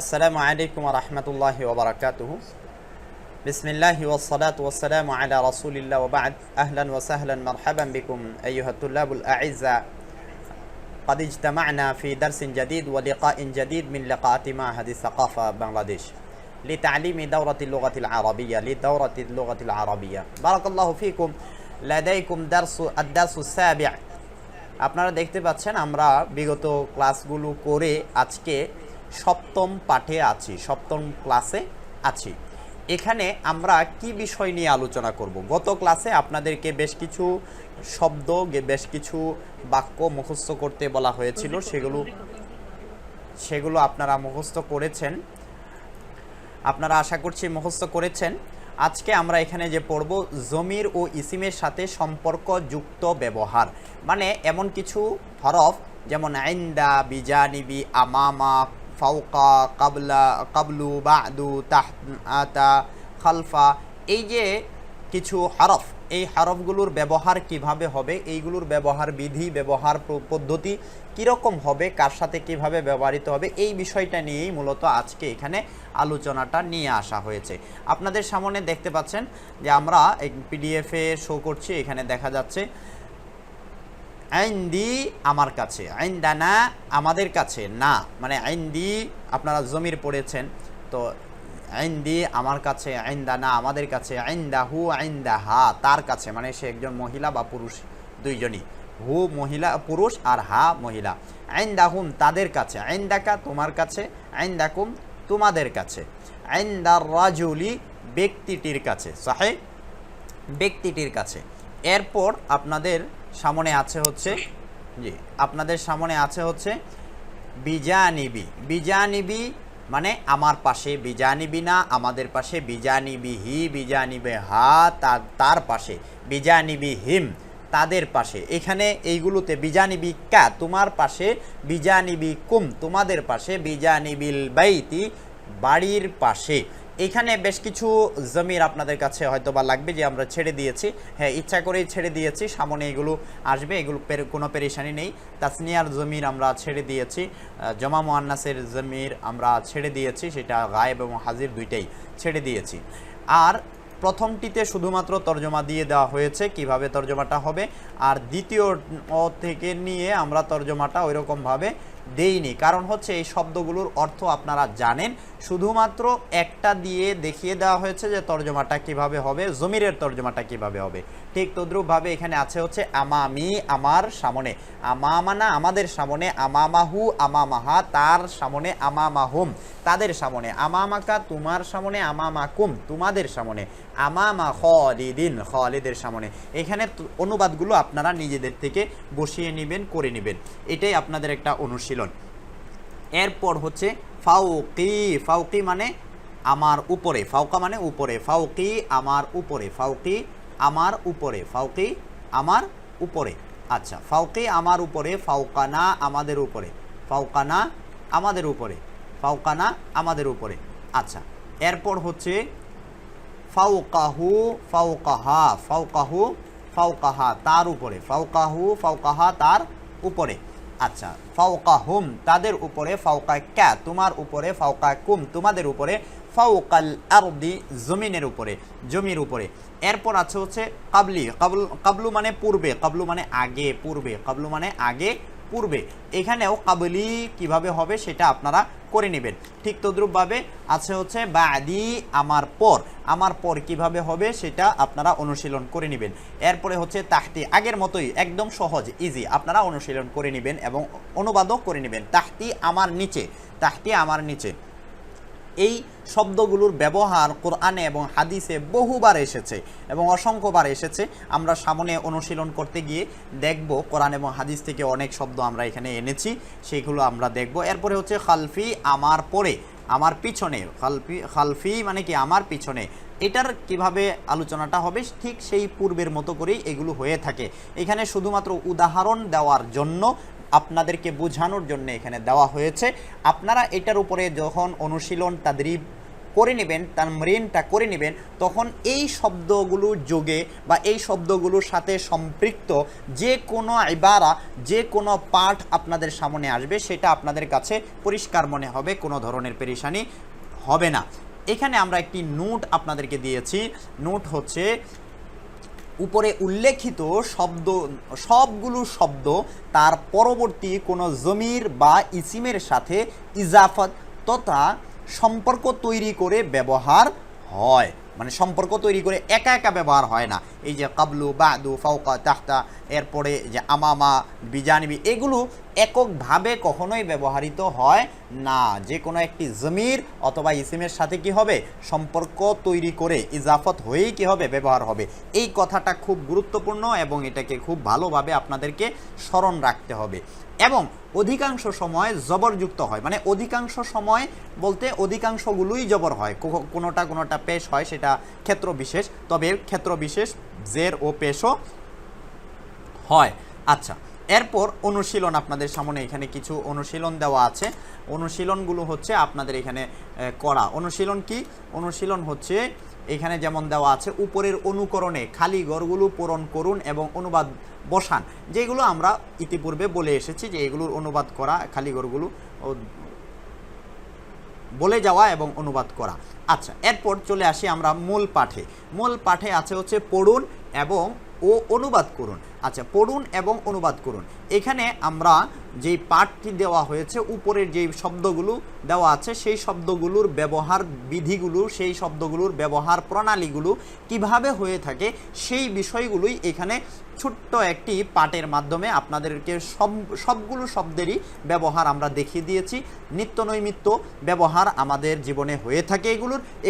আসসালামু আলাইকুম ওয়া রাহমাতুল্লাহি ওয়া বারাকাতুহু। বিসমিল্লাহি ওয়াস সালাতু ওয়াস সালামু আলা রাসূলিল্লাহ ওয়া বা'দ। আহলান ওয়া সাহলান মারহাবান বিকুম আইয়ুহাত তুল্লাবুল আ'ইজ্জা। قد اجتمعنا في درس جديد ولقاء جديد من لقاءات معهد الثقافة بنغلاديش لتعليم دورة اللغة العربية بارك الله فيكم. لديكم الدرس السابع. আপনারা দেখতে পাচ্ছেন আমরা বিগত ক্লাসগুলো করে আজকে সপ্তম পাঠে আছি, সপ্তম ক্লাসে আছি। এখানে আমরা কি বিষয় নিয়ে আলোচনা করব? গত ক্লাসে আপনাদেরকে বেশ কিছু শব্দ, বেশ কিছু বাক্য মুখস্থ করতে বলা হয়েছিল, সেগুলো আপনারা মুখস্থ করেছেন, আপনারা আশা করছি মুখস্থ করেছেন। আজকে আমরা এখানে যে পড়ব জমির ও ইসিমের সাথে সম্পর্কযুক্ত ব্যবহার, মানে এমন কিছু হরফ যেমন ইনদা, বিজানিবি, আমামা, ফাওকা, কাবলা, কাবলু, বাদু, তাহতা, খালফা, এই যে কিছু হরফ, এই হরফগুলোর ব্যবহার কিভাবে হবে, এইগুলোর ব্যবহার বিধি, ব্যবহার পদ্ধতি কীরকম হবে, কার সাথে কিভাবে ব্যবহৃত হবে, এই বিষয়টা নিয়েই মূলত আজকে এখানে আলোচনাটা নিয়ে আসা হয়েছে। আপনাদের সামনে দেখতে পাচ্ছেন যে আমরা পিডিএফে শো করছি, এখানে দেখা যাচ্ছে আইনদি আমার কাছে, আইনদানা আমাদের কাছে, না মানে আইনদি আপনারা জমির পড়েছেন, তো আইনদি আমার কাছে, আইনদানা আমাদের কাছে, আইনদাহু আইনদাহা তার কাছে, মানে সে একজন মহিলা বা পুরুষ দুইজনই, হু মহিলা পুরুষ আর হা মহিলা। আইনদাহুম তাদের কাছে, আইনদাকা তোমার কাছে, আইনদাকুম তোমাদের কাছে, আইনদার রাজুলি ব্যক্তিটির কাছে, সাহে ব্যক্তিটির কাছে। এরপর আপনাদের সামনে আছে হচ্ছে বিজানিবি। বিজানিবি মানে আমার পাশে, বিজানিবি না আমাদের পাশে, বিজানিবি হি, বিজানিবে হা তার পাশে, বিজানিবি হিম তাদের পাশে। এখানে এইগুলোতে বিজানিবি কা তোমার পাশে, বিজানিবি কুম তোমাদের পাশে, বিজানিবিল বাইতি বাড়ির পাশে। এখানে বেশ কিছু জমির আপনাদের কাছে হয়তো বা লাগবে যে আমরা ছেড়ে দিয়েছি, হ্যাঁ ইচ্ছা করেই ছেড়ে দিয়েছি, সামনে এগুলো আসবে, এগুলো কোনো পেরেশানি নেই। তাসনিয়ার জমির আমরা ছেড়ে দিয়েছি, জমা মুআন্নাসের জমির আমরা ছেড়ে দিয়েছি, সেটা গায়েব এবং হাজির দুইটাই ছেড়ে দিয়েছি। আর প্রথমটিতে শুধুমাত্র তর্জমা দিয়ে দেওয়া হয়েছে কিভাবে তর্জমাটা হবে, আর দ্বিতীয় থেকে নিয়ে আমরা তর্জমাটা ওইরকমভাবে দেইনি, কারণ হচ্ছে এই শব্দগুলোর অর্থ আপনারা জানেন, শুধুমাত্র একটা দিয়ে দেখিয়ে দেওয়া হয়েছে যে তর্জমাটা কিভাবে হবে, জমিরের তর্জমাটা কিভাবে হবে। ঠিক তদ্রূপভাবে এখানে আছে হচ্ছে আমামি আমার সামনে, আমামানা আমাদের সামনে, আমামাহু আমামাহা তার সামনে, আমামাহুম তাদের সামনে, আমামাকা তোমার সামনে, আমামাকুম তোমাদের সামনে, আমামা খালিদিন খালিদের সামনে। এখানে অনুবাদগুলো আপনারা নিজেদের থেকে বসিয়ে নেবেন, করে নেবেন, এটাই আপনাদের একটা অনুশীলন। এরপর হচ্ছে ফাউকি। ফাউকি মানে আমার উপরে, ফাউকা মানে উপরে, ফাউকি আমার উপরে, ফাউকি আমার উপরে, ফাউকি আমার উপরে। আচ্ছা, ফাউকি আমার উপরে, ফাউকানা আমাদের উপরে, ফাউকানা আমাদের উপরে, ফাউকানা আমাদের উপরে। আচ্ছা, এরপর হচ্ছে ফাউকাহু ফাউকাহা, ফাউকাহু ফাউকাহা তার উপরে, ফাউকাহু ফাউকাহা তার উপরে। আচ্ছা, ফাউকাহুম তাদের উপরে, ফাউকাকা তোমার উপরে, ফাউকাকুম তোমাদের উপরে, ফাউকাল আরদি জমিনের উপরে, জমির উপরে। এরপর আছে হচ্ছে কাবলি। কাবলু মানে পূর্বে, কাবলু মানে আগে, পূর্বে, কাবলু মানে আগে পূর্বে। এখানেও কাবলি কিভাবে হবে সেটা আপনারা করে নেবেন। ঠিক তদ্রূপভাবে আছে হচ্ছে বাদি আমার পর, আমার পর কিভাবে হবে সেটা আপনারা অনুশীলন করে নেবেন। এরপরে হচ্ছে তাহতি, আগের মতোই একদম সহজ ইজি, আপনারা অনুশীলন করে নেবেন এবং অনুবাদও করে নেবেন। তাহতি আমার নিচে, তাহতি আমার নিচে। এই শব্দগুলোর ব্যবহার কোরআনে এবং হাদিসে বহুবার এসেছে এবং অসংখ্যবার এসেছে। আমরা সামনে অনুশীলন করতে গিয়ে দেখব কোরআন এবং হাদিস থেকে অনেক শব্দ আমরা এখানে এনেছি, সেগুলো আমরা দেখব। এরপরে হচ্ছে খালফি আমার পরে, আমার পিছনে, খালফি মানে কি আমার পিছনে। এটার কিভাবে আলোচনাটা হবে ঠিক সেই পূর্বের মতো করেই এগুলো হয়ে থাকে। এখানে শুধুমাত্র উদাহরণ দেওয়ার জন্য, আপনাদেরকে বোঝানোর জন্য এখানে দেওয়া হয়েছে। আপনারা এটার উপরে যখন অনুশীলন তাদরিব করে নেবেন, তামরিনটা করে নেবেন, তখন এই শব্দগুলো যোগে বা এই শব্দগুলোর সাথে সম্পৃক্ত যে কোনো ইবারা, যে কোনো পাঠ আপনাদের সামনে আসবে সেটা আপনাদের কাছে পরিষ্কার মনে হবে, কোনো ধরনের পেরেশানি হবে না। এখানে আমরা একটি নোট আপনাদেরকে দিয়েছি। নোট হচ্ছে উপরে উল্লেখিত শব্দ, সবগুলো শব্দ তার পরবর্তী কোনো জমির বা ইসিমের সাথে ইজাফত তথা সম্পর্ক তৈরি করে ব্যবহার হয়, মানে সম্পর্ক তৈরি করে একা একা ব্যবহার হয় না। এই যে কাবলু, বাদু, ফাওকা, তাহতা, এরপরে যে আমামা, বিজানিবি, এগুলো এককভাবে কখনোই ব্যবহৃত হয় না। যে কোনো একটি জমির অথবা ইসিমের সাথে কি হবে, সম্পর্ক তৈরি করে ইজাফত হয়েই কি হবে, ব্যবহার হবে। এই কথাটা খুব গুরুত্বপূর্ণ এবং এটাকে খুব ভালোভাবে আপনাদেরকে স্মরণ রাখতে হবে। এবং অধিকাংশ সময় জবরযুক্ত হয়, মানে অধিকাংশ সময় বলতে অধিকাংশগুলোই জবর হয়, কোনোটা পেশ হয়, সেটা ক্ষেত্র বিশেষ, তবে ক্ষেত্র বিশেষ জের ও পেশও হয়। আচ্ছা, এরপর অনুশীলন আপনাদের সামনে এখানে কিছু অনুশীলন দেওয়া আছে। অনুশীলনগুলো হচ্ছে আপনাদের এখানে করা। অনুশীলন কি? অনুশীলন হচ্ছে এখানে যেমন দেওয়া আছে, উপরের অনুকরণে খালি ঘরগুলো পূরণ করুন এবং অনুবাদ বসান। যেগুলো আমরা ইতিপূর্বে বলে এসেছি যে এগুলোর অনুবাদ করা, খালি ঘরগুলো বলে যাওয়া এবং অনুবাদ করা। আচ্ছা, এরপর চলে আসি আমরা মূল পাঠে। মূল পাঠে আছে হচ্ছে পড়ুন এবং অনুবাদ করুন। আচ্ছা, পড়ুন এবং অনুবাদ করুন। এখানে আমরা যেই পাঠটি দেওয়া হয়েছে, উপরের যেই শব্দগুলো দেওয়া আছে সেই শব্দগুলোর ব্যবহার বিধিগুলো, সেই শব্দগুলোর ব্যবহার প্রণালীগুলো কিভাবে হয়ে থাকে সেই বিষয়গুলোই এখানে ছোট্ট একটি পাঠের মাধ্যমে আপনাদেরকে সবগুলো শব্দেরই ব্যবহার আমরা দেখিয়ে দিয়েছি। নিত্য নৈমিত্য ব্যবহার আমাদের জীবনে হয়ে থাকে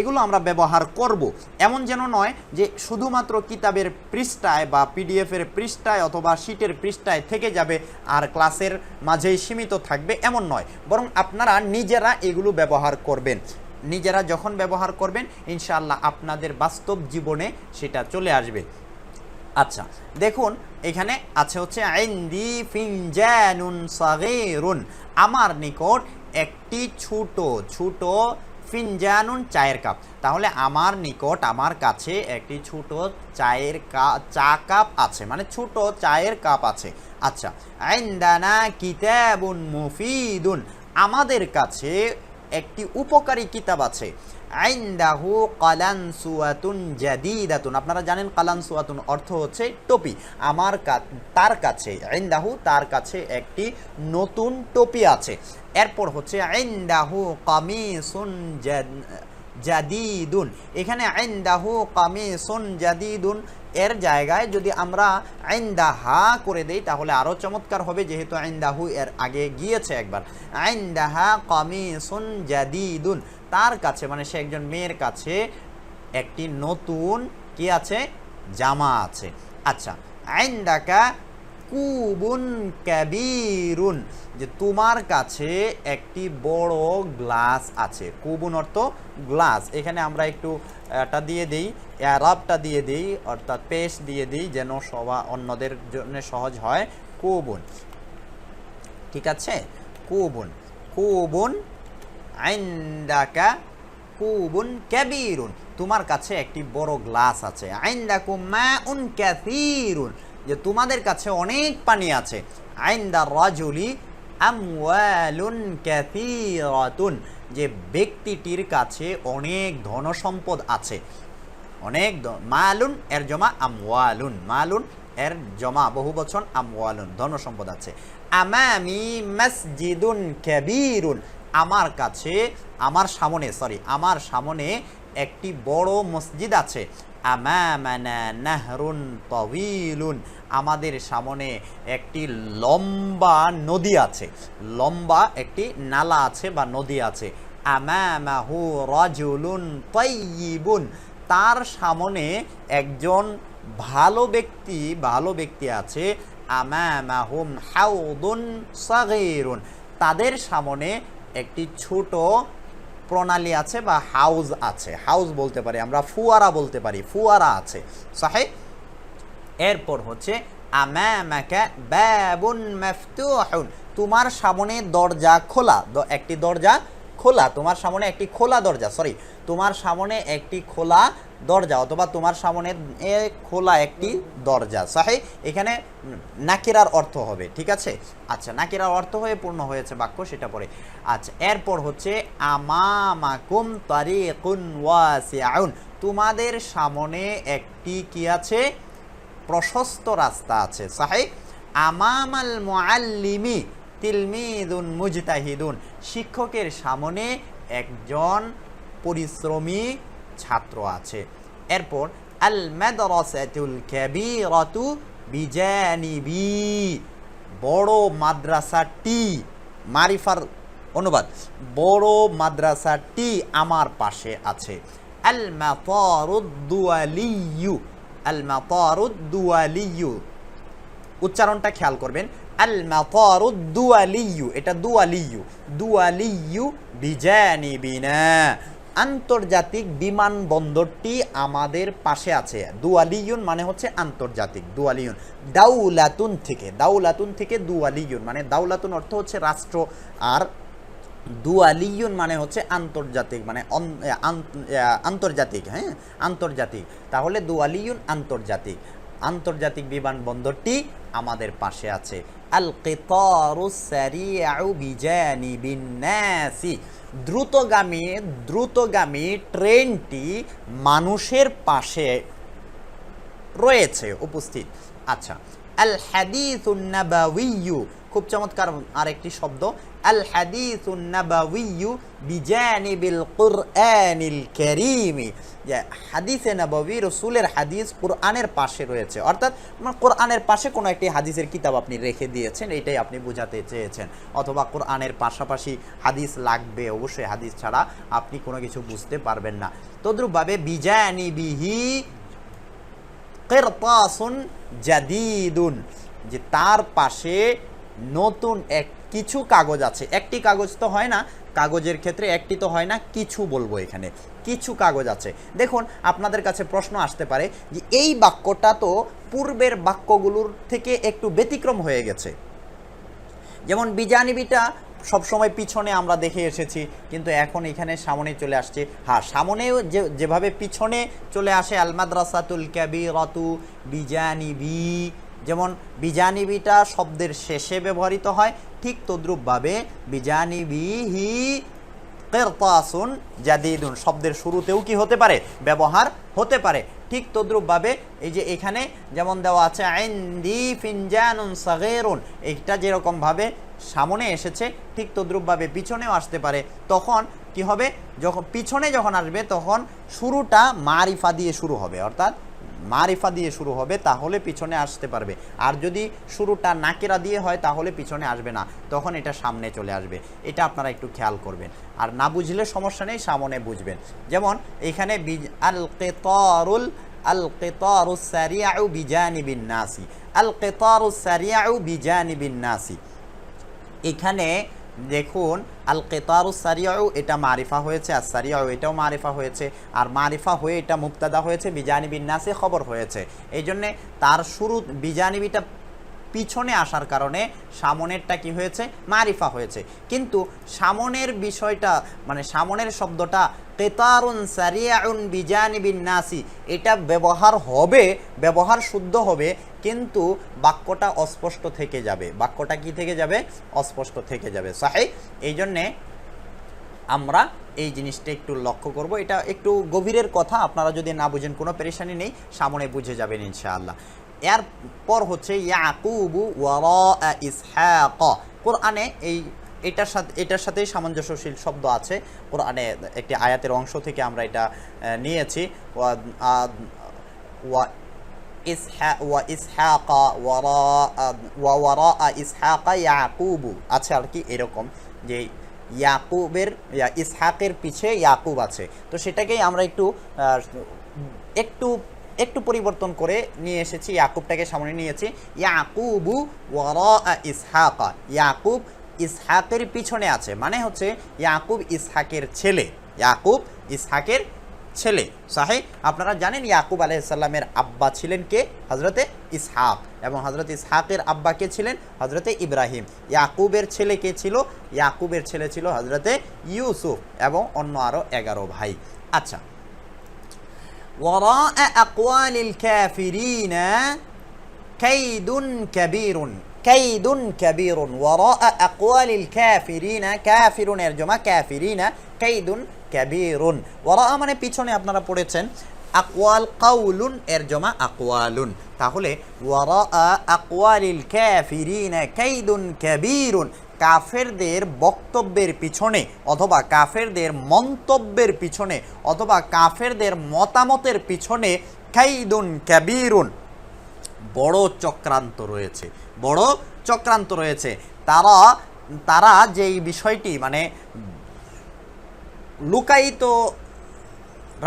এগুলো আমরা ব্যবহার করব। এমন যেন নয় যে শুধুমাত্র কিতাবের পৃষ্ঠায় বা পিডিএফের পৃষ্ঠায় অথবা শীটের পৃষ্ঠায় থেকে যাবে আর ক্লাসের মাঝেই সীমিত থাকবে, এমন নয়। বরং আপনারা নিজেরা এগুলো ব্যবহার করবেন। নিজেরা যখন ব্যবহার করবেন ইনশাআল্লাহ আপনাদের বাস্তব জীবনে সেটা চলে আসবে। আচ্ছা, দেখুন এখানে আছে হচ্ছে ইনদি ফিনজানুন সাগীরুন, আমার নিকট একটি ছোট ফিনজানুন, চায়ের কাপ। তাহলে আমার নিকট, আমার কাছে একটি ছোট চা কাপ আছে, মানে ছোট চায়ের কাপ আছে। আচ্ছা, ইনদানা কিতাবুন মুফিদুন, আমাদের কাছে একটি উপকারী কিতাব আছে। ইনদাহু কালানসুয়াতুন জাদিদাতুন, আপনারা জানেন কালানসুয়াতুন অর্থ হচ্ছে টুপি। তার কাছে, ইনদাহু তার কাছে একটি নতুন টুপি আছে। এরপর হচ্ছে ইনদাহু কামিসুন জাদিদুন, এখানে ইনদাহু কামিসুন জাদিদুন এর জায়গায় যদি আমরা ইনদাহা করে দেই তাহলে আরও চমৎকার হবে, যেহেতু ইনদাহু এর আগে গিয়েছে একবার। ইনদাহা কামিসুন জাদিদুন, তার কাছে মানে সে একজন মেয়ের কাছে একটি নতুন কি আছে, জামা আছে। আচ্ছা, ইনদাকা কুবুন কাবীরুন, যে তোমার কাছে একটি বড় গ্লাস আছে। কুবুন অর্থ গ্লাস। এখানে আমরা একটু এটা দিয়ে দিই, ইয়ারাবটা দিয়ে দিই, অর্থাৎ পেশ দিয়ে দিই যেন অন্যদের জন্য সহজ হয়। কুবুন, ঠিক আছে, কুবুন ইনদাকা কুবুন কাবীরুন, তোমার কাছে একটি বড় গ্লাস আছে। ইনদাকুম মাউন কাসীরুন, যে তোমাদের কাছে অনেক পানি আছে। ইনদার রাজুলি আমওয়ালুন কাসীরাতুন, যে ব্যক্তিটির কাছে অনেক ধনসম্পদ আছে। অনেক মালুন এর জমা আমওয়ালুন, মালুন এর জমা বহুবচন আমওয়ালুন, ধনসম্পদ আছে। আমামি মসজিদুন কাবীরুন, আমার কাছে, আমার সামনে একটি বড় মসজিদ আছে। আমামানা নাহরুন তাওয়ীলুন, আমাদের সামনে একটি লম্বা নদী আছে, লম্বা একটি নালা আছে বা নদী আছে। আমামাহু রাজুলুন তাইয়্যিবুন, তার সামনে একজন ভালো ব্যক্তি আছে। আমামাহুম হাউদুন সাগীরুন, তাদের সামনে একটি ছোট প্রণালী আছে বা হাউজ আছে। হাউজ বলতে পারি আমরা, ফুয়ারা বলতে পারি, ফুয়ারা আছে। সাহিহ। এরপর হচ্ছে আমামাকা বাবুন মাফতুহুন, তোমার সামনে দরজা খোলা, একটি দরজা খোলা, তোমার সামনে একটি খোলা দরজা, সরি তোমার সামনে একটি খোলা দরজা অথবা তোমার সামনে খোলা একটি দরজা। সাহি, এখানে নাকিরার অর্থ হবে, ঠিক আছে। আচ্ছা, নাকিরার অর্থ হয়ে পূর্ণ হয়েছে বাক্য, সেটা পরে। আচ্ছা, এরপর হচ্ছে আমামাকুম তারিকুন ওয়াসিউন, তোমাদের সামনে একটি কি আছে, প্রশস্ত রাস্তা আছে। সাহি, আমামাল মুআল্লিমি তিলমিদুন মুজতাহিদুন, শিক্ষকের সামনে একজন পরিশ্রমী ছাত্র আছে। এরপর আল মাদ্রাসাতুল কাবীরাতু বিজানিবি, বড় মাদ্রাসাটি, মারিফার অনুবাদ, বড় মাদ্রাসাটি আমার পাশে আছে। আল মাতারুদ দুয়ালিয়ু, আল মাতারুদ দুয়ালিয়ু, উচ্চারণটা খেয়াল করবেন, আল মাতারুদ দুয়ালিয়ু, এটা দুয়ালিয়ু, দুয়ালিয়ু বিজানিবিনা, আন্তর্জাতিক বিমানবন্দরটি আমাদের পাশে আছে। দুয়ালিয়ুন মানে হচ্ছে আন্তর্জাতিক, দুয়ালিয়ুন দাউলাতুন থেকে, দাউলাতুন থেকে দুয়ালিয়ুন মানে দাউলাতুন অর্থ হচ্ছে রাষ্ট্র, আর দুয়ালিয়ুন মানে হচ্ছে আন্তর্জাতিক, মানে আন্তর্জাতিক, হ্যাঁ আন্তর্জাতিক, তাহলে দুয়ালিয়ুন আন্তর্জাতিক, আন্তর্জাতিক বিমানবন্দরটি আমাদের পাশে আছে। আল কিতারুস সারিউ বিজানিবিন নাসি, দ্রুতগামী ট্রেনটি মানুষের পাশে রয়েছে, উপস্থিত। আচ্ছা, আল হাদিসুন নাবাউইয়ু, খুব চমৎকার আরেকটি শব্দ, আল হাদিসুন নাবাউইয়ু বিজানিবিল কুরআনিল কারীমি, যে হাদিসে নববী, রসুলের হাদিস কোরআনের পাশে রয়েছে, অর্থাৎ কোরআনের পাশে কোনো একটি হাদিসের কিতাব আপনি রেখে দিয়েছেন, এটাই আপনি বোঝাতে চেয়েছেন। অথবা কোরআনের পাশাপাশি হাদিস লাগবে, অবশ্যই হাদিস ছাড়া আপনি কোনো কিছু বুঝতে পারবেন না। তদ্রূপভাবে বিজানিবিহি কিরতাসুন জাদিদুন, যে তার পাশে নতুন কিছু কাগজ আছে, একটি কাগজ তো হয় না, কাগজের ক্ষেত্রে একটি তো হয় না, কিছু বলবো এখানে, কিছু কাগজ আছে। দেখুন, আপনাদের কাছে প্রশ্ন আসতে পারে যে এই বাক্যটা তো পূর্বের বাক্যগুলোর থেকে একটু ব্যতিক্রম হয়ে গেছে, যেমন বিজানিবিটা সবসময় পিছনে আমরা দেখে এসেছি, কিন্তু এখন এখানে সামনে চলে আসছে। হ্যাঁ, সামনেও যেভাবে পিছনে চলে আসে আল মাদ্রাসাতুল কাবীরাতু বিজানিবি, যেমন বিজানিবিটা শব্দের শেষে ব্যবহৃত হয়, ঠিক তদ্রূপভাবে বিজানিবিহি কিরতাসুন জাদিদুন শব্দের শুরুতেও কি হতে পারে, ব্যবহার হতে পারে। ঠিক তদ্রূপভাবে এই যে এখানে যেমন দেওয়া আছে ইনদি ফিনজানুন সাগীরুন, এটা যেরকমভাবে সামনে এসেছে ঠিক তদ্রূপভাবে পিছনেও আসতে পারে। তখন কি হবে, যখন পিছনে যখন আসবে তখন শুরুটা মারিফা দিয়ে শুরু হবে, অর্থাৎ মারিফা দিয়ে শুরু হবে, তাহলে পিছনে আসতে পারবে। আর যদি শুরুটা নাকিরা দিয়ে হয় তাহলে পিছনে আসবে না, তখন এটা সামনে চলে আসবে। এটা আপনারা একটু খেয়াল করবেন, আর না বুঝলে সমস্যা নেই, সামনে বুঝবেন। যেমন এখানে আল কিতারুস সারিউ বিজানিবিন নাসি, আল কিতারুস সারিউ বিজানিবিন নাসি, এখানে দেখুন আল কিতারুস সারিউ এটা মারিফা হয়েছে, আর সারিউ এটাও মারিফা হয়েছে, আর মারিফা হয়ে এটা মুবতাদা হয়েছে, বিজানিবিন নাসি খবর হয়েছে। এই জন্যে তার শুরু বিজানিবিটা পিছনে আসার কারণে সামনেরটা কি হয়েছে, মারিফা হয়েছে। কিন্তু সামনের বিষয়টা মানে সামনের শব্দটা কিতারুন সারিউন বিজানিবিন নাসি, এটা ব্যবহার হবে, ব্যবহার শুদ্ধ হবে, কিন্তু বাক্যটা অস্পষ্ট থেকে যাবে। বাক্যটা কি থেকে যাবে, অস্পষ্ট থেকে যাবে। সাহিহ, এই জন্যে আমরা এই জিনিসটা একটু লক্ষ্য করব। এটা একটু গভীরের কথা, আপনারা যদি না বুঝেন কোনো পেরেশানি নেই, সামনে বুঝে যাবেন ইনশাআল্লাহ। এরপর হচ্ছে ইয়াকুবু ওয়ারা ইসহাক, কোরআনে এটার সাথেই সামঞ্জস্যশীল শব্দ আছে। কোরআনে একটি আয়াতের অংশ থেকে আমরা এটা নিয়েছি। ইসহাকা ওয়ারা ইসহাকা ইয়াকুবু আছে আর কি, এরকম যে ইয়াকুবের ইসহাকের পিছে ইয়াকুব আছে, তো সেটাকেই আমরা একটু পরিবর্তন করে নিয়ে এসেছি, ইয়াকুবটাকে সামনে নিয়েছি। ইয়াকুবু ওয়ারা ইসহাকা, ইয়াকুব ইসহাকের পিছনে আছে, মানে হচ্ছে ইয়াকুব ইসহাকের ছেলে, ইয়াকুব ইসহাকের ছেলে। সাহি, আপনারা জানেন ইয়াকুব আলাইহিস সালামের আব্বা ছিলেন কে? হযরতে ইসহাক। এবং হযরত ইসহাকের আব্বা কে ছিলেন? হযরতে ইব্রাহিম। ইয়াকুবের ছেলে কে ছিল? ইয়াকুবের ছেলে ছিল হযরতে ইউসুফ এবং অন্য আরও 11 ভাই। আচ্ছা, ওয়ারাআ আকওয়ালিল কাফিরিনা কাইদুন কাবীরুন, কাইদুন কাবীরুন। ওয়ারাআ আকওয়ালিল কাফিরিনা, কাফিরুন এর জমা কাফিরিনা, কাইদুন কাবীরুন। ওয়ারাআ মানে পিছনে আপনারা পড়েছেন, আকওয়াল কাউলুন এর জমা আকওয়ালুন। তাহলে ওয়ারাআ আকওয়ালিল কাফিরিনা কাইদুন কাবীরুন, কাফেরদের বক্তব্যের পিছনে অথবা কাফেরদের মন্তব্যের পিছনে অথবা কাফেরদের মতামতের পিছনে কাইদুন কাবীরুন, বড় চক্রান্ত রয়েছে, বড় চক্রান্ত রয়েছে। তারা যেই বিষয়টি মানে লুকায়িত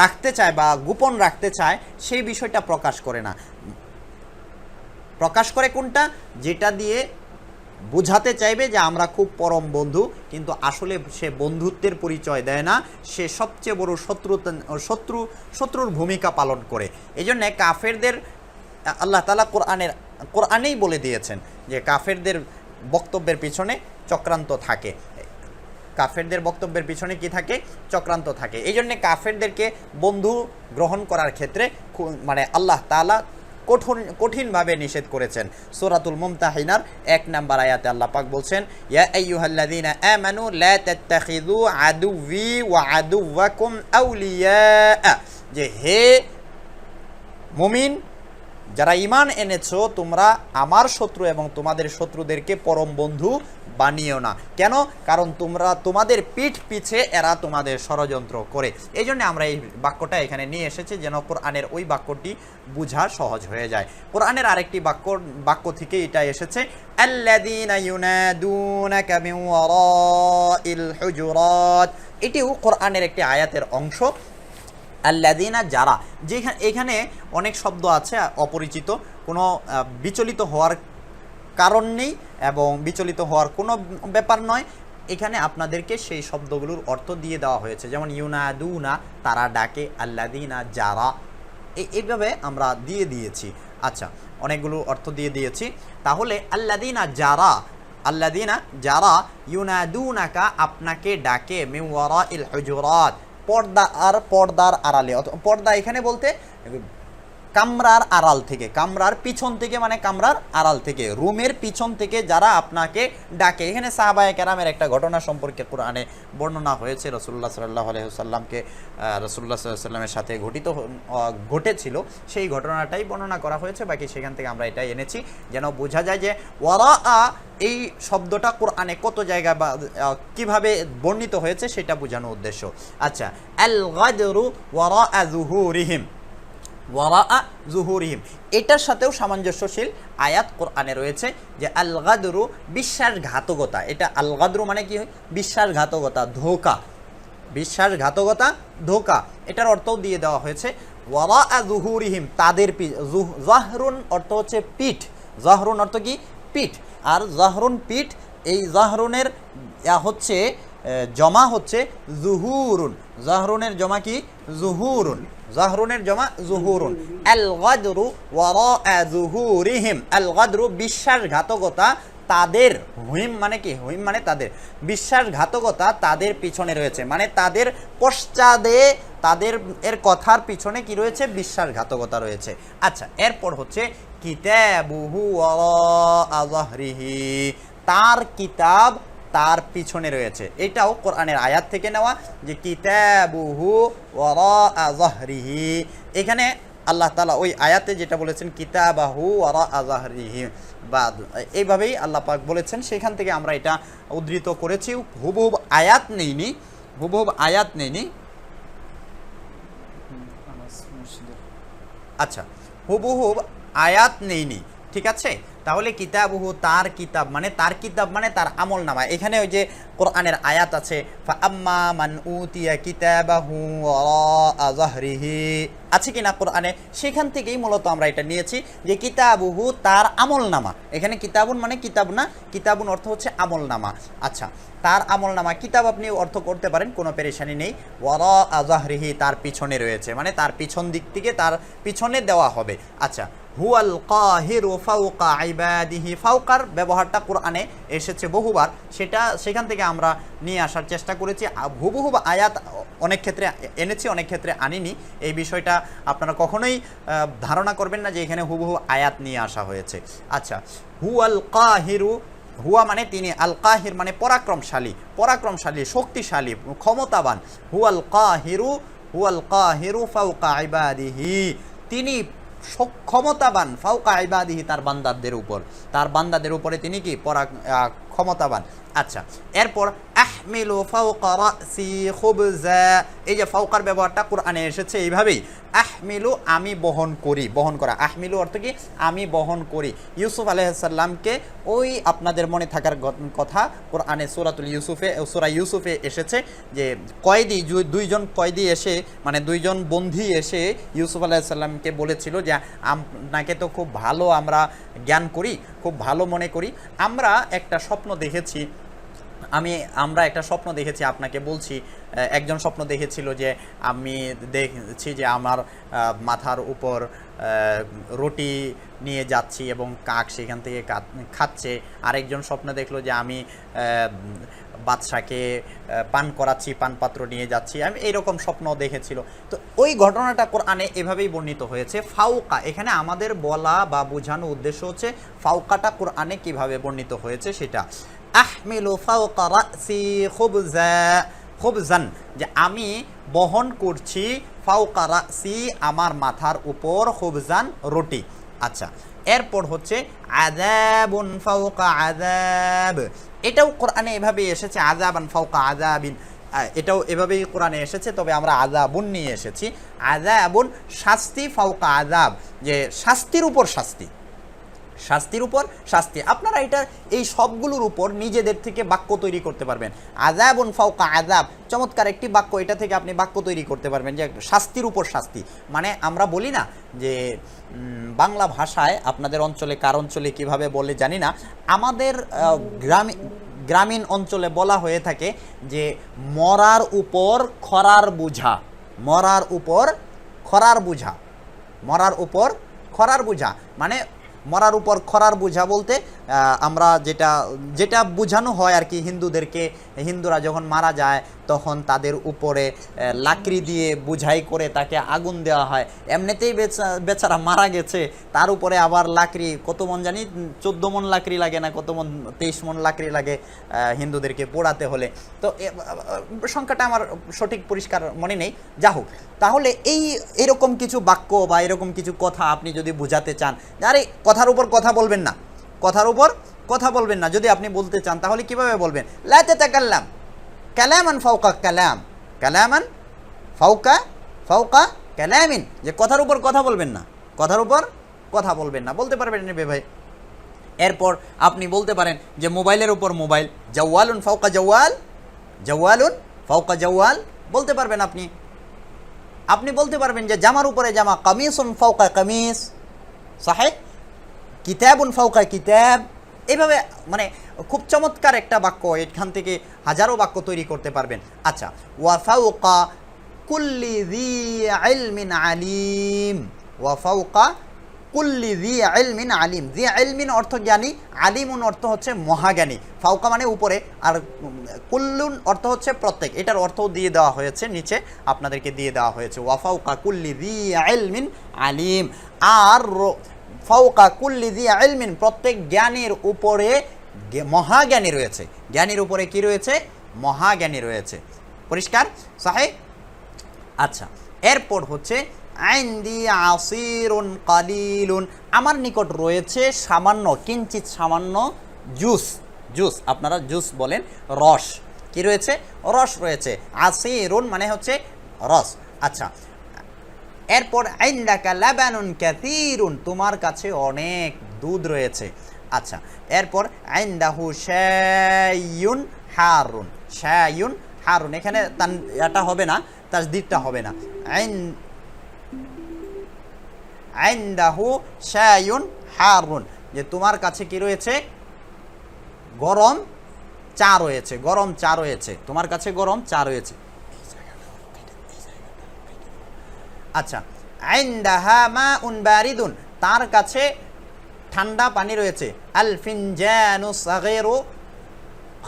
রাখতে চায় বা গোপন রাখতে চায়, সেই বিষয়টা প্রকাশ করে না। প্রকাশ করে কোনটা? যেটা দিয়ে বোঝাতে চাইবে যে আমরা খুব পরম বন্ধু, কিন্তু আসলে সে বন্ধুত্বের পরিচয় দেয় না, সে সবচেয়ে বড় শত্রুর ভূমিকা পালন করে। এই জন্যে কাফেরদের আল্লাহ তাআলা কোরআনেই বলে দিয়েছেন যে কাফেরদের বক্তব্যের পিছনে চক্রান্ত থাকে। কাফেরদের বক্তব্যের পিছনে কি থাকে? চক্রান্ত থাকে। এই জন্যে কাফেরদেরকে বন্ধু গ্রহণ করার ক্ষেত্রে মানে আল্লাহ তাআলা কঠিনভাবে নিষেধ করেছেন। সূরাতুল মুমতাহিনার 1 নম্বর আয়াতে আল্লাহ পাক বলছেন, ইয়া আইয়ুহাল্লাযীনা আমানু লা তাত্তাখিযু আদুওয়ি ওয়া আদুওয়াকুম আউলিয়া, যে হে মুমিন যারা ঈমান এনেছো, তোমরা আমার শত্রু এবং তোমাদের শত্রুদেরকে পরম বন্ধু বানিও না। কেন? কারণ তোমাদের পিঠ পিছে এরা তোমাদের ষড়যন্ত্র করে। এই জন্য আমরা এই বাক্যটা এখানে নিয়ে এসেছি যেন কোরআনের ওই বাক্যটি বোঝা সহজ হয়ে যায়। কোরআনের আরেকটি বাক্য থেকে এটা এসেছে, আল্লাযীনা ইউনাদুনাকা মিন ওয়ারাইল হুজুরাত। এটিও কোরআনের একটি আয়াতের অংশ। আল্লাযীনা যারা, যেখানে এখানে অনেক শব্দ আছে অপরিচিত, কোনো বিচলিত হওয়ার কারণ নেই এবং বিচলিত হওয়ার কোনো ব্যাপার নয়। এখানে আপনাদেরকে সেই শব্দগুলোর অর্থ দিয়ে দেওয়া হয়েছে, যেমন ইউনাদুনা তারা ডাকে, আল্লাযীনা যারা, এইভাবে আমরা দিয়ে দিয়েছি। আচ্ছা, অনেকগুলো অর্থ দিয়ে দিয়েছি। তাহলে আল্লাযীনা যারা ইউনাদুনাকা আপনাকে ডাকে, মিন ওয়ারাইল হুজুরাত পর্দার আড়ালে, পর্দা এখানে বলতে কামরার আড়াল থেকে, কামরার পিছন থেকে মানে কামরার আড়াল থেকে, রুমের পিছন থেকে যারা আপনাকে ডাকে। এখানে সাহাবায়ে কেরামের একটা ঘটনা সম্পর্কে কোরআনে বর্ণনা হয়েছে। রাসূলুল্লাহ সাল্লাল্লাহু আলাইহি ওয়াসাল্লামকে রাসূলুল্লাহ সাল্লাল্লাহু আলাইহি ওয়াসাল্লামের সাথে ঘটেছিল, সেই ঘটনাটাই বর্ণনা করা হয়েছে। বাকি সেখান থেকে আমরা এটাই এনেছি যেন বোঝা যায় যে ওয়ারাআ এই শব্দটা কোরআনে কত জায়গা বা কিভাবে বর্ণিত হয়েছে সেটা বোঝানোর উদ্দেশ্য। আচ্ছা, আল গাদরু ওয়ারাআ যুহুরিহিম, ওয়ারাআ যুহুরিহিম, এটার সাথেও সামঞ্জস্যশীল আয়াত কোরআনে রয়েছে যে আল গাদরু বিশ্বাসঘাতকতা। এটা আল গাদরু মানে কি হয়? বিশ্বাসঘাতকতা, ধোঁকা, বিশ্বাসঘাতকতা, ধোঁকা, এটার অর্থও দিয়ে দেওয়া হয়েছে। ওয়ারাআ যুহুরিহিম তাদের জাহরুন অর্থ হচ্ছে পিঠ, জাহরুন অর্থ কি? পিঠ। আর জাহরুন পিঠ, এই জাহরুনের হচ্ছে জমা হচ্ছে জুহুরুন, জাহরুনের জমা কি? জুহুরুন, জাহরুনের জমা জুহুরুন। আল গাদরু ওয়ারাআ যুহুরিহিম, আল গাদরু বিশ্বাসঘাতকতা তাদের, হুইম মানে কি? হুইম মানে তাদের, বিশ্বাসঘাতকতা তাদের পিছনে রয়েছে, মানে তাদের পশ্চাদে, তাদের এর কথার পিছনে কি রয়েছে? বিশ্বাসঘাতকতা রয়েছে। আচ্ছা, এরপর হচ্ছে কিতাবুহু ওয়ারাআ যাহরিহি, তার কিতাব তার পিছনে রয়েছে। এটাও কোরআনের আয়াত থেকে নেওয়া যে কিতাবুহু ওয়ারাআ যাহরিহি। এখানে আল্লাহ তাআলা ওই আয়াতে যেটা বলেছেন কিতাবাহু ওয়ারাআ যাহরিহি, বা এইভাবেই আল্লাহ পাক বলেছেন, সেখান থেকে আমরা এটা উদ্ধৃত করেছি। হুবহুব আয়াত নেইনি, হুবহুব আয়াত নেইনি। আচ্ছা, হুবহুব আয়াত নেইনি, ঠিক আছে। তাহলে কিতাবুহু তার কিতাব মানে তার আমল নামা। এখানে ওই যে কোরআনের আয়াত আছে ফা আম্মা মান উতিয়া কিতাবাহু ওয়ারা যাহরিহি, আছে কিনা কোরআনে, সেখান থেকেই মূলত আমরা এটা নিয়েছি যে কিতাবুহু তার আমল নামা। এখানে কিতাবুন মানে কিতাব না, কিতাবুন অর্থ হচ্ছে আমল নামা। আচ্ছা, তার আমল নামা, কিতাব আপনি অর্থ করতে পারেন, কোনো পেরেশানি নেই। ওয়ারা যাহরিহি তার পিছনে রয়েছে, মানে তার পিছন দিক থেকে তার পিছনে দেওয়া হবে। আচ্ছা, হুয়াল কাহিরু ফাওকা ইবাদিহি, ফাওকার ব্যবহারটা কোরআনে এসেছে বহুবার, সেখান থেকে আমরা নিয়ে আসার চেষ্টা করেছি। হুবহু আয়াত অনেক ক্ষেত্রে এনেছি, অনেক ক্ষেত্রে আনিনি। এই বিষয়টা আপনারা কখনোই ধারণা করবেন না যে এখানে হুবহু আয়াত নিয়ে আসা হয়েছে। আচ্ছা, হুয়াল কাহিরু, হুয়া মানে তিনি, আল কাহির মানে পরাক্রমশালী, শক্তিশালী, ক্ষমতাবান। হুয়াল কাহিরু ফাওকা ইবাদিহি, তিনি ক্ষমতাবান, ফাওকা ইবাদিহি তার বান্দাদের উপরে তিনি কি ক্ষমতাবান। আচ্ছা, এরপর আহমিলু ফাওকা রাসি খুবজা, এই যে ফাওকার ব্যবহারটা কোরআনে এসেছে এইভাবেই। আহমিলু আমি বহন করা, আহমিলু অর্থ কি আমি বহন করি। ইউসুফ আলাইহিস সালামকে, ওই আপনাদের মনে থাকার কথা কোরআনে সূরা ইউসুফে এসেছে যে দুইজন কয়েদি এসে, মানে দুইজন বন্দী এসে ইউসুফ আলাইহিস সালামকে বলেছিল যে আপনাকে তো খুব ভালো আমরা জ্ঞান করি, খুব ভালো মনে করি, আমরা একটা স্বপ্ন দেখেছি, আপনাকে বলছি। একজন স্বপ্ন দেখেছিল যে আমি দেখছি যে আমার মাথার উপর রুটি নিয়ে যাচ্ছি এবং কাক সেখান থেকে খাচ্ছে। আরেকজন স্বপ্ন দেখলো যে আমি বাদশাকে পান করাচ্ছি, পানপাত্র নিয়ে যাচ্ছি, আমি এইরকম স্বপ্ন দেখেছিল। তো ওই ঘটনাটা কোরআনে এভাবেই বর্ণিত হয়েছে। ফাওকা, এখানে আমাদের বলা বা বোঝানো উদ্দেশ্য হচ্ছে ফাওকাটা কোরআনে কিভাবে বর্ণিত হয়েছে সেটা। আহমিলু ফাওকা রাসি খুবজান, যে আমি বহন করছি, ফাওকা রাসি আমার মাথার উপর, খুবজান রুটি। আচ্ছা, এরপর হচ্ছে আযাবুন ফাওকা আযাব, এটাও কোরআনে এভাবে এসেছে, আযাবান ফাওকা আযাবিন, এটাও এভাবেই কোরআনে এসেছে, তবে আমরা আযাবুন নিয়ে এসেছি। আযাবুন শাস্তি, ফাওকা আযাব যে শাস্তির উপর শাস্তি, আপনারা এটা এই সবগুলোর উপর নিজেদের থেকে বাক্য তৈরি করতে পারবেন। আযাবুন ফাওকা আযাব, চমৎকার একটি বাক্য, এটা থেকে আপনি বাক্য তৈরি করতে পারবেন যে শাস্তির উপর শাস্তি। মানে আমরা বলি না যে বাংলা ভাষায়, আপনাদের অঞ্চলে কার অঞ্চলে কিভাবে বলে জানি না, আমাদের গ্রামীণ অঞ্চলে বলা হয়ে থাকে যে মরার উপর খরার বুঝা, মানে মরার উপর খরার বুঝা বলতে আমরা যেটা বোঝানো হয় আর কি, হিন্দুরা যখন মারা যায় তখন তাদের উপরে লাকড়ি দিয়ে বুঝাই করে তাকে আগুন দেওয়া হয়। এমনিতেই বেচারা মারা গেছে, তার উপরে আবার লাকড়ি, কত মন জানি 14 মন লাকড়ি লাগে না, কত মন 23 মন লাকড়ি লাগে হিন্দুদেরকে পোড়াতে হলে। তো সংখ্যাটা আমার সঠিক পরিষ্কার মনে নেই, যা হোক। তাহলে এরকম কিছু বাক্য বা এরকম কিছু কথা আপনি যদি বুঝাতে চান, আরে কথার উপর কথা বলবেন না, যদি আপনি বলতে চান তাহলে কিভাবে বলবেন? লা তাতাকাল্লাম কালামান ফাওকা কালাম, কালামান ফাওকা কালামিন, যে কথার উপর কথা বলবেন না, বলতে পারবেন না ভাই। এরপর আপনি বলতে পারেন যে মোবাইলের উপর মোবাইল, জাওয়ালুন ফাওকা জাওয়াল, বলতে পারবেন আপনি বলতে পারবেন যে জামার উপরে জামা, কামিসুন ফাওকা কামিস, সাহিহ, কিতাবুন ফাওকা কিতাব। এইভাবে মানে খুব চমৎকার একটা বাক্য, এখান থেকে হাজারো বাক্য তৈরি করতে পারবেন। আচ্ছা, ওয়া ফাওকা কুল্লি যী ইলমিন আলিম, যী ইলমিন অর্থ জ্ঞানী, আলিমুন অর্থ হচ্ছে মহাজ্ঞানী। ফাওকা মানে উপরে, আর কুল্লুন অর্থ হচ্ছে প্রত্যেক, এটার অর্থ দিয়ে দেওয়া হয়েছে, নিচে আপনাদেরকে দিয়ে দেওয়া হয়েছে। ওয়া ফাওকা কুল্লি যী ইলমিন আলিম, আর ফাওকা কুল্লি যী ইলমিন প্রত্যেক জ্ঞানীর উপরে মহাজ্ঞানী রয়েছে। জ্ঞানীর উপরে কি রয়েছে? মহাজ্ঞানী রয়েছে। পরিষ্কার? সাহিহ। আচ্ছা, এরপর হচ্ছে আইন্দি আসিরুন কালিলুন, আমার নিকট রয়েছে সামান্য, কিঞ্চিত সামান্য জুস, আপনারা জুস বলেন, রস। কি রয়েছে? রস রয়েছে। আসিরুন মানে হচ্ছে রস। আচ্ছা, এরপর আইন্দাকা লাবানুন কাসীরুন, তোমার কাছে অনেক দুধ রয়েছে। আচ্ছা, এরপর আইন্দাহু শাইউন হারুন, শাইউন হারুন, এখানে এটা হবে না, তাসদীদটা হবে না। আইন্দাহু শাইউন হারুন, যে তোমার কাছে কি রয়েছে, গরম চা রয়েছে, গরম চা রয়েছে, তোমার কাছে গরম চা রয়েছে। আচ্ছা, আইন্দাহা মাউন বারিদুন, তার কাছে ঠান্ডা পানি রয়েছে। আল ফিনজানু সাগীরু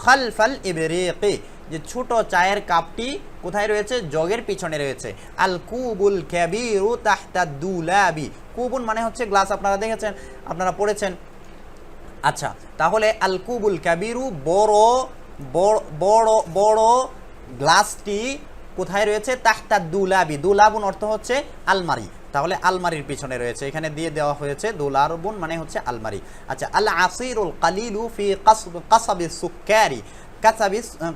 খালফাল ইবরিকি, যে ছোট চায়ের কাপটি কোথায় রয়েছে, জগের পিছনে রয়েছে। আল কুবুল কাবীরু তাহতা দুলাবি, কুবুন মানে হচ্ছে গ্লাস, আপনারা দেখেছেন, আপনারা পড়েছেন। আচ্ছা, তাহলে আল কুবুল কাবীরু বড় বড় বড় গ্লাসটি কোথায় রয়েছে, তাহতা দুলাবি, দুলাবুন অর্থ হচ্ছে আলমারি, তাহলে আলমারির পিছনে রয়েছে, এখানে দিয়ে দেওয়া হয়েছে দুলারবুন মানে হচ্ছে আলমারি। আচ্ছা, আল আসিরুল কালিলু ফি কাসাবি সুক্কারি,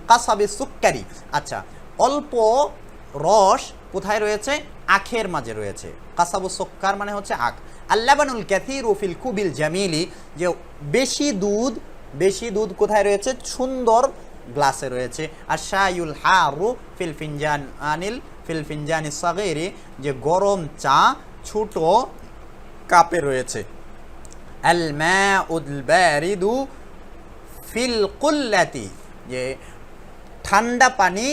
কাসাবি সুক্কারি, আচ্ছা অল্প রস কোথায় রয়েছে, আখের মাঝে রয়েছে। কাসাবু সুক্কার মানে হচ্ছে আখ। আল্লাবানুল কাসীরু ফিল কুবিল জামিলি, যে বেশি দুধ কোথায় রয়েছে, সুন্দর গ্লাসে রয়েছে। আর শাইউল হারু ফিল ফিনজানি সাগীরি, যে গরম চা ছোট কাপে রয়েছে। আল মাউল বারিদু ফিল কুল্লাতি, যে ঠান্ডা পানি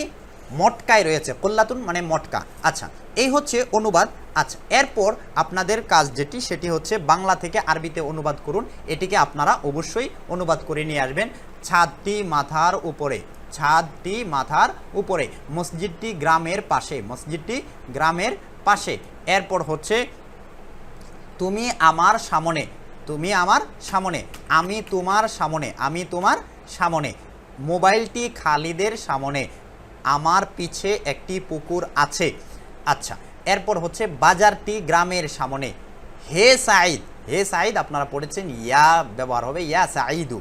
মটকায় রয়েছে, কুল্লাতুন মানে মটকা। আচ্ছা, এই হচ্ছে অনুবাদ। আচ্ছা, এরপর আপনাদের কাজ যেটি, সেটি হচ্ছে বাংলা থেকে আরবিতে অনুবাদ করুন। এটিকে আপনারা অবশ্যই অনুবাদ করে নিয়ে আসবেন। ছাদটি মাথার উপরে, ছাদটি মাথার উপরে, মসজিদটি গ্রামের পাশে, মসজিদটি গ্রামের পাশে। এরপর হচ্ছে তুমি আমার সামনে, তুমি আমার সামনে, আমি তোমার সামনে, আমি তোমার সামনে। মোবাইলটি খালিদের সামনে, আমার পিছে একটি পুকুর আছে। আচ্ছা, এরপর হচ্ছে বাজারটি গ্রামের সামনে। হে সাঈদ, হে সাঈদ আপনারা পড়েছেন, ইয়া ব্যবহার হবে, ইয়া সাঈদু,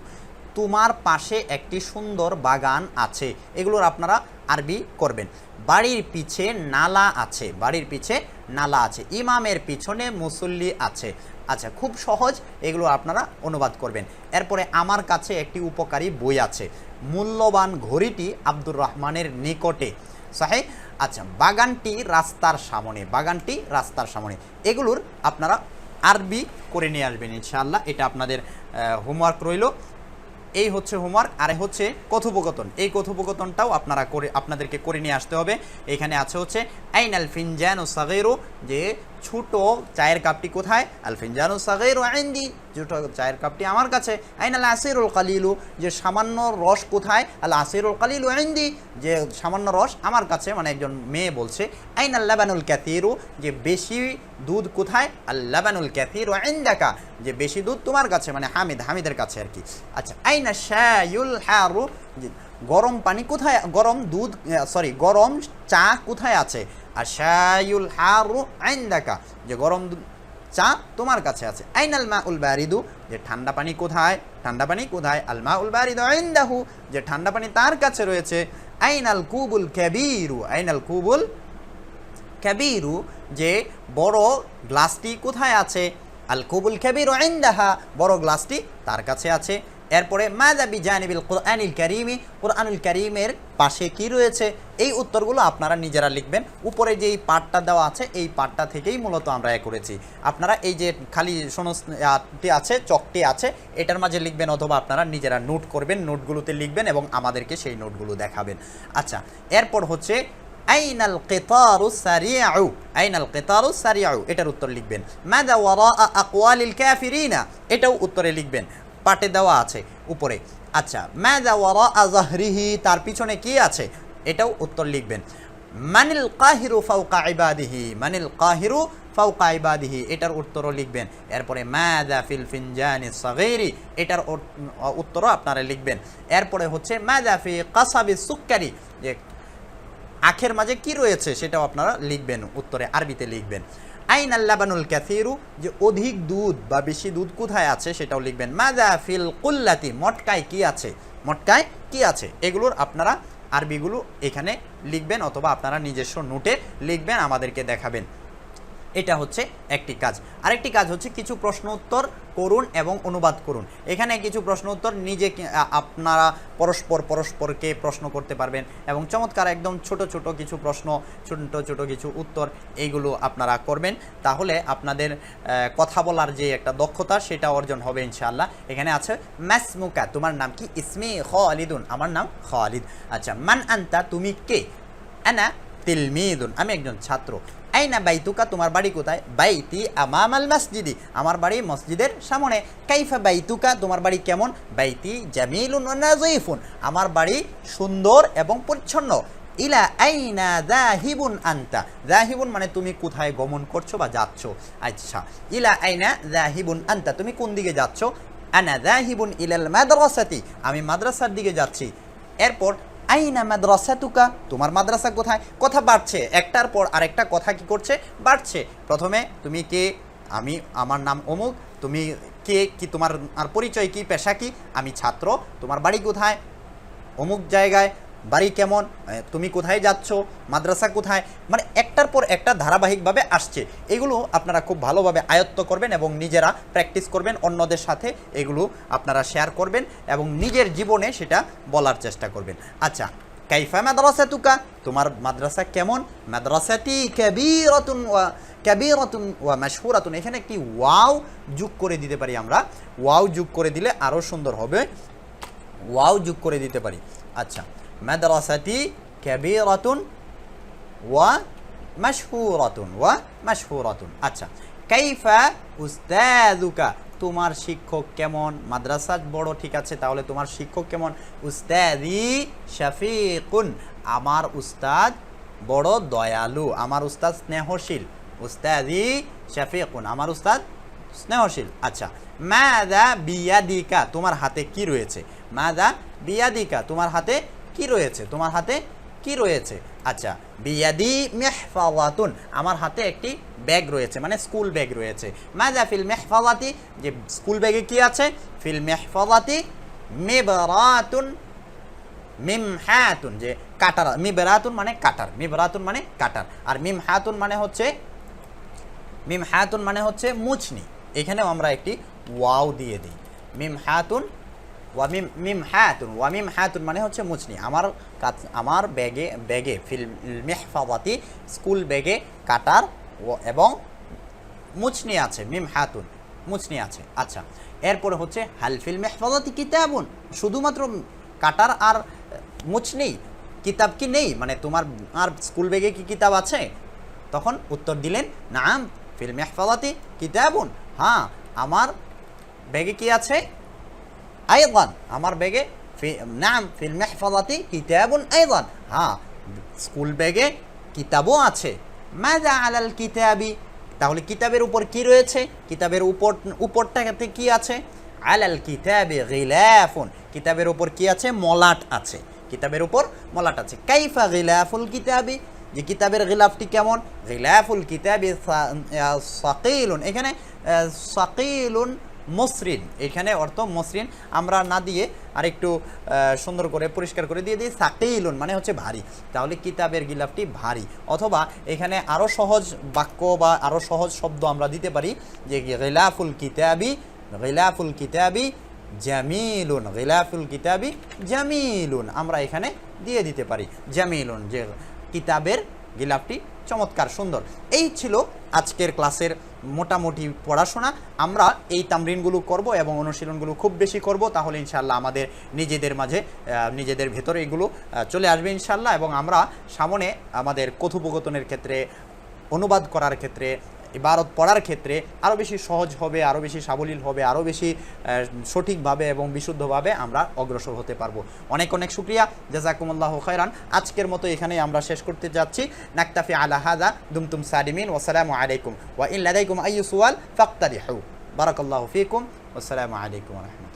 তোমার পাশে একটি সুন্দর বাগান আছে। এগুলোর আপনারা আরবি করবেন। বাড়ির পিছে নালা আছে, বাড়ির পিছে নালা আছে। ইমামের পিছনে মুসল্লি আছে। আচ্ছা, খুব সহজ, এগুলো আপনারা অনুবাদ করবেন। এরপরে আমার কাছে একটি উপকারী বই আছে। মূল্যবান ঘড়িটি আব্দুর রহমানের নিকটে। সাহেব, আচ্ছা, বাগানটি রাস্তার সামনে, বাগানটি রাস্তার সামনে। এগুলোর আপনারা আরবি করে নিয়ে আসবেন ইনশাআল্লাহ। এটা আপনাদের হোমওয়ার্ক রইল। এই হচ্ছে হোমওয়ার্ক। আর হচ্ছে কথোপকথন, এই কথোপকথনটাও আপনারা আপনাদেরকে করে নিয়ে আসতে হবে। এখানে আছে হচ্ছে আইনাল ফিনজানু সাগীরু, যে ছোট চায়ের কাপটি কোথায়, আল ফিনজানু সাগীরু ইনদি, ছোট চায়ের কাপটি আমার কাছে। আইনাল আসিরুল কালিলু, যে সামান্য রস কোথায়, আল আসিরুল কালিলু ইনদি, যে সামান্য রস আমার কাছে, মানে একজন মেয়ে বলছে। আইনাল লাবানুল কাসীরু, যে বেশি দুধ কোথায়, আল লাবানুল কাসীরু ইনদাকা, যে বেশি দুধ তোমার কাছে, মানে হামিদের কাছে আর কি। আচ্ছা, আইনা শাইউল হারু, গরম পানি কোথায়, গরম দুধ, গরম চা কোথায় আছে। আর শাইউল হারু ইনদাকা, যে গরম চা তোমার কাছে আছে। আইনাল মাউল বারিদু, যে ঠান্ডা পানি কোথায়, ঠান্ডা পানি কোথায়। আল মাউল বারিদু ইনদাহু, যে ঠান্ডা পানি তার কাছে রয়েছে। আইনাল কুবুল কাবীরু, আইনাল কুবুল কাবীরু, যে বড় গ্লাসটি কোথায় আছে। আল কুবুল কাবীরু ইনদাহা, বড় গ্লাসটি তার কাছে আছে। এরপরে মাযা বিজানিবিল কুরআনিল কারীমি, কুরআনুল কারীমের পাশে কি রয়েছে। এই উত্তরগুলো আপনারা নিজেরা লিখবেন। উপরে যেই পার্টটা দেওয়া আছে, এই পার্টটা থেকেই মূলত আমরা করেছি। আপনারা এই যে খালি শোনটি আছে, চকটি আছে, এটার মাঝে লিখবেন, অথবা আপনারা নিজেরা নোট করবেন, নোটগুলোতে লিখবেন এবং আমাদেরকে সেই নোটগুলো দেখাবেন। আচ্ছা, এরপর হচ্ছে আইনাল কিতারু সারিউ, আইনাল কিতারু সারিউ, এটার উত্তর লিখবেন। মাযা ওয়ারা আকওয়ালিল কাফিরিনা, এটাও উত্তরে লিখবেন, পাটে দেওয়া আছে উপরে। আচ্ছা, মাযা ওয়ারা যাহরিহি, তার পিছনে কি আছে, এটাও উত্তর লিখবেন। মানিল কাহিরু ফাওকা ইবাদিহি, মানিল কাহিরু ফাওকা ইবাদিহি, এটার উত্তরও লিখবেন। এরপরে মাযা ফিল ফিনজানি সাগীরি, এটার উত্তরও আপনারা লিখবেন। এরপরে হচ্ছে মাযা ফি কাসাবি সুক্কারি, যে আখের মাঝে কি রয়েছে, সেটাও আপনারা লিখবেন, উত্তরে আরবিতে লিখবেন। আইনাল লাবানুল কাসীরু, যে অধিক দুধ বা বেশি দুধ কোথায় আছে, সেটাও লিখবেন। মাযা ফিল কুল্লাতি, মটকায় কি আছে, মটকায় কি আছে। এগুলোর আপনারা আরবিগুলো এখানে লিখবেন, অথবা আপনারা নিজস্ব নোটে লিখবেন, আমাদেরকে দেখাবেন। এটা হচ্ছে একটি কাজ। আরেকটি কাজ হচ্ছে কিছু প্রশ্ন উত্তর করুন এবং অনুবাদ করুন। এখানে কিছু প্রশ্ন উত্তর নিজে আপনারা পরস্পরকে প্রশ্ন করতে পারবেন এবং চমৎকার একদম ছোট ছোট কিছু প্রশ্ন, ছোট কিছু উত্তর এইগুলো আপনারা করবেন। তাহলে আপনাদের কথা বলার যে একটা দক্ষতা সেটা অর্জন হবে ইনশাআল্লাহ। এখানে আছে মাসমুকা, তোমার নাম কি? ইসমি খালিদুন, আমার নাম খালিদ। আচ্ছা, মান আনতা, তুমি কে? আনা তিলমিদুন, আমি একজন ছাত্র। আইনা বাইতুকা, তোমার বাড়ি কোথায়? বাইতি আমামাল মসজিদি, আমার বাড়ি মসজিদের সামনে। কাইফা বাইতুকা, তোমার বাড়ি কেমন? বাইতি জামিলুন ওয়া নাযীফুন, আমার বাড়ি সুন্দর এবং পরিচ্ছন্ন। ইলা আইনা যাহিবুন আনতা, যাহিবুন মানে তুমি কোথায় গমন করছো বা যাচ্ছ। আচ্ছা, ইলা আইনা যাহিবুন আনতা, তুমি কোন দিকে যাচ্ছ? আনা যাহিবুন ইলাল মাদ্রাসাতি, আমি মাদ্রাসার দিকে যাচ্ছি। এরপর আইনা মাদ্রাসাতুকা, তোমার মাদ্রাসা কোথায়? কথা বাড়ছে, একটার পর আরেকটা কথা কি করছে? বাড়ছে। প্রথমে তুমি কে? আমি, আমার নাম অমুক। তুমি কে, কি তোমার আর পরিচয় কি, পেশা কি? আমি ছাত্র। তোমার বাড়ি কোথায়? অমুক জায়গায়। বাড়ি কেমন? তুমি কোথায় যাচ্ছ? মাদ্রাসা কোথায়? মানে একটার পর একটা ধারাবাহিকভাবে আসছে। এগুলো আপনারা খুব ভালোভাবে আয়ত্ত করবেন এবং নিজেরা প্র্যাকটিস করবেন, অন্যদের সাথে এগুলো আপনারা শেয়ার করবেন এবং নিজের জীবনে সেটা বলার চেষ্টা করবেন। আচ্ছা, কাইফা মাদ্রাসাতুকা, তোমার মাদ্রাসা কেমন? মাদ্রাসাতি কাবীরাতুন ওয়া মাশহুরাতুন, এখানে একটি ওয়াও যোগ করে দিতে পারি আমরা। ওয়াও যোগ করে দিলে আরও সুন্দর হবে। ওয়াও যোগ করে দিতে পারি। আচ্ছা, মাদ্রাসাতি কাবীরাতুন ওয়া মাশহুরাতুন। আচ্ছা, কাইফা উস্তাদুকা, তোমার শিক্ষক কেমন? মাদ্রাসা বড়, ঠিক আছে, তাহলে তোমার শিক্ষক কেমন? উস্তাদি শাফিকুন, আমার উস্তাদ বড় দয়ালু, আমার উস্তাদ স্নেহশীল। উস্তাদি শাফিকুন, আমার উস্তাদ স্নেহশীল। আচ্ছা, মাযা বিয়াদিকা, তোমার হাতে কি রয়েছে? মাযা বিয়াদিকা, তোমার হাতে কি রয়েছে? তোমার হাতে কি রয়েছে? আচ্ছা, বিয়াদি মিহফাযাতুন, আমার হাতে একটি ব্যাগ রয়েছে, মানে স্কুল ব্যাগ রয়েছে। মাযা ফিল মিহফাযাতি, যে স্কুল ব্যাগে কি আছে? ফিল মিহফাযাতি মিবরাতুন মিমহাতুন, যে কাটার। মিবরাতুন মানে কাটার, মিবরাতুন মানে কাটার, আর মিমহাতুন মানে হচ্ছে মুছনি। এখানেও আমরা একটি ওয়াও দিয়ে দিই। মিমহাতুন ওয়া মিমহাতুন মানে হচ্ছে মুছনি। আমার ব্যাগে ফিল মিহফাযাতি, স্কুল ব্যাগে কাটার এবং মুছনি আছে। মিমহাতুন, মুছনি আছে। আচ্ছা, এরপরে হচ্ছে হাল ফিল মিহফাযাতি কিতাবুন, শুধুমাত্র কাটার আর মুছনি, কিতাব কি নেই? মানে তোমার আর স্কুল ব্যাগে কি কিতাব আছে? তখন উত্তর দিলেন নাম ফিল মিহফাযাতি কিতাবুন, হ্যাঁ আমার ব্যাগে কি আছে? আইদান, আমার ব্যাগে নাম ফিল মিহফাযাতি কিতাবুন আইদান, হ্যাঁ স্কুল ব্যাগে কিতাবও আছে। মাযা আলাল কিতাবি, তাহলে কিতাবের উপর কি রয়েছে? কিতাবের উপরটাতে কি আছে? আলাল কিতাবি গিলাফুন, কিতাবের উপর কি আছে? মলাট আছে। কিতাবের উপর মলাট আছে। কাইফা গিলাফুল কিতাবি, যে কিতাবের গিলাফটি কেমন? গিলাফুল কিতাবি সাকিলুন, এখানে সাকিলুন মসৃণ, এখানে অর্থ মসৃণ আমরা না দিয়ে আরেকটু সুন্দর করে পরিষ্কার করে দিয়ে দিই সাকিলুন মানে হচ্ছে ভারী। তাহলে কিতাবের গিলাফটি ভারী। অথবা এখানে আরও সহজ বাক্য বা আরও সহজ শব্দ আমরা দিতে পারি, যে গিলাফুল কিতাবি জামিলুন, গিলাফুল কিতাবি জামিলুন, আমরা এখানে দিয়ে দিতে পারি জামিলুন, যে কিতাবের গিলাফটি চমৎকার সুন্দর। এই ছিল আজকের ক্লাসের মোটামুটি পড়াশোনা। আমরা এই তামরিনগুলো করব এবং অনুশীলনগুলো খুব বেশি করব, তাহলে ইনশাআল্লাহ আমাদের নিজেদের মাঝে নিজেদের ভেতরে এগুলো চলে আসবে ইনশাআল্লাহ, এবং আমরা সামনে আমাদের কথোপকথনের ক্ষেত্রে, অনুবাদ করার ক্ষেত্রে, ইবারত পড়ার ক্ষেত্রে আরও বেশি সহজ হবে, আরও বেশি সাবলীল হবে, আরও বেশি সঠিকভাবে এবং বিশুদ্ধভাবে আমরা অগ্রসর হতে পারবো। অনেক অনেক শুকরিয়া, জাযাকুমুল্লাহু খায়রান। আজকের মতো এখানেই আমরা শেষ করতে যাচ্ছি। নাকতাফি আলা হাযা, দুমতুম সালিমিন, ওয়াসসালামু আলাইকুম ওয়া ইন লাদাইকুম আইয়ু সুআল ফাক্তারিহু। বারাকাল্লাহু ফীকুম, ওয়াসসালামু আলাইকুম ওয়া রাহমাতুল্লাহ।